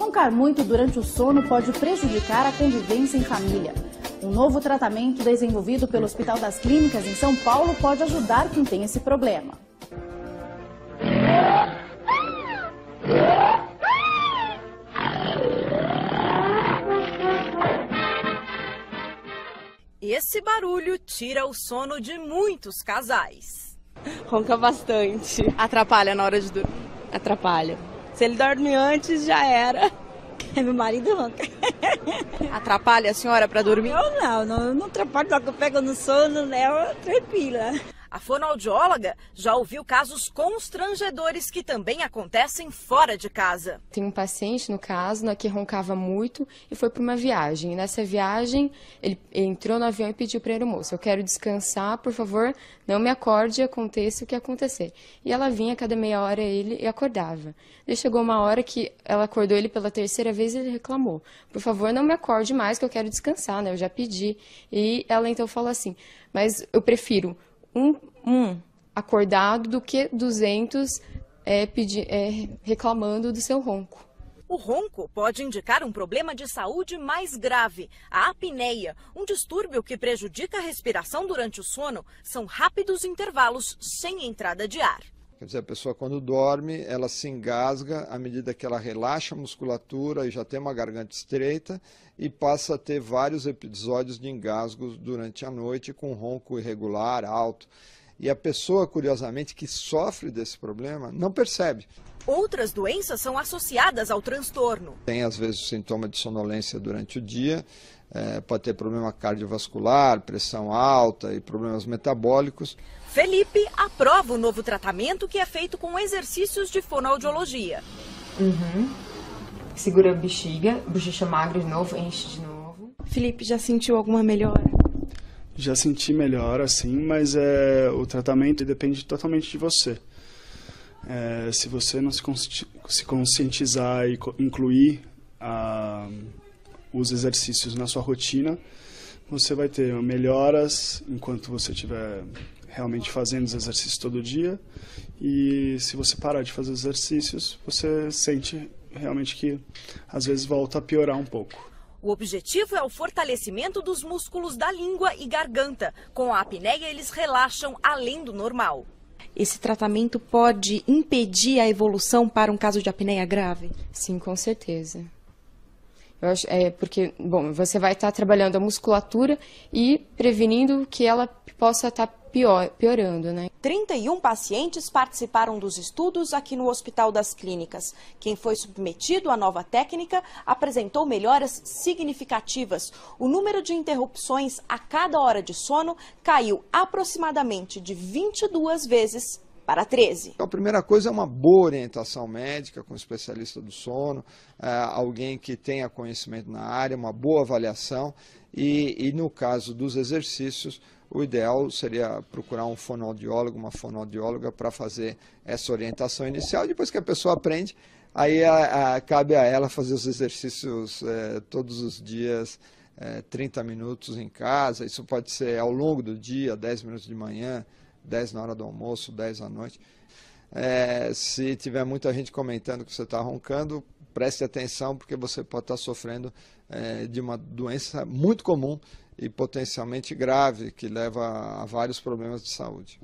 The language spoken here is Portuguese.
Roncar muito durante o sono pode prejudicar a convivência em família. Um novo tratamento desenvolvido pelo Hospital das Clínicas em São Paulo pode ajudar quem tem esse problema. Esse barulho tira o sono de muitos casais. Ronca bastante. Atrapalha na hora de dormir? Atrapalha. Se ele dorme antes, já era. Meu marido ronca. Atrapalha a senhora para dormir? Eu não atrapalho, só que eu pego no sono, leva tranquila. A fonoaudióloga já ouviu casos constrangedores que também acontecem fora de casa. Tem um paciente, no caso, que roncava muito e foi para uma viagem. Nessa viagem, ele entrou no avião e pediu para a aeromoça: eu quero descansar, por favor, não me acorde, aconteça o que acontecer. E ela vinha a cada meia hora ele e acordava. E chegou uma hora que ela acordou ele pela terceira vez e ele reclamou: por favor, não me acorde mais, que eu quero descansar, né? Eu já pedi. E ela então falou assim: mas eu prefiro um acordado do que 200 reclamando do seu ronco. O ronco pode indicar um problema de saúde mais grave, a apneia, um distúrbio que prejudica a respiração durante o sono. São rápidos intervalos sem entrada de ar. Quer dizer, a pessoa quando dorme, ela se engasga à medida que ela relaxa a musculatura e já tem uma garganta estreita e passa a ter vários episódios de engasgos durante a noite com ronco irregular, alto. E a pessoa, curiosamente, que sofre desse problema não percebe. Outras doenças são associadas ao transtorno. Tem, às vezes, o sintoma de sonolência durante o dia, pode ter problema cardiovascular, pressão alta e problemas metabólicos. Felipe aprova o novo tratamento que é feito com exercícios de fonoaudiologia. Segura a bexiga, bochecha magra de novo, enche de novo. Felipe, já sentiu alguma melhora? Já senti melhora, sim, mas o tratamento depende totalmente de você. Se você não se conscientizar e incluir os exercícios na sua rotina, você vai ter melhoras enquanto você estiver realmente fazendo os exercícios todo dia. E se você parar de fazer os exercícios, você sente realmente que às vezes volta a piorar um pouco. O objetivo é o fortalecimento dos músculos da língua e garganta. Com a apneia, eles relaxam além do normal. Esse tratamento pode impedir a evolução para um caso de apneia grave? Sim, com certeza. Eu acho, porque, bom, você vai estar trabalhando a musculatura e prevenindo que ela possa estar piorando, né? 31 pacientes participaram dos estudos aqui no Hospital das Clínicas. Quem foi submetido à nova técnica apresentou melhoras significativas. O número de interrupções a cada hora de sono caiu aproximadamente de 22 vezes para 13. Então, a primeira coisa é uma boa orientação médica com um especialista do sono, alguém que tenha conhecimento na área, uma boa avaliação e no caso dos exercícios, o ideal seria procurar um fonoaudiólogo, uma fonoaudióloga para fazer essa orientação inicial. E depois que a pessoa aprende, aí cabe a ela fazer os exercícios todos os dias, 30 minutos em casa. Isso pode ser ao longo do dia, 10 minutos de manhã, 10 na hora do almoço, 10 à noite. Se tiver muita gente comentando que você está roncando, preste atenção, porque você pode estar sofrendo de uma doença muito comum e potencialmente grave, que leva a vários problemas de saúde.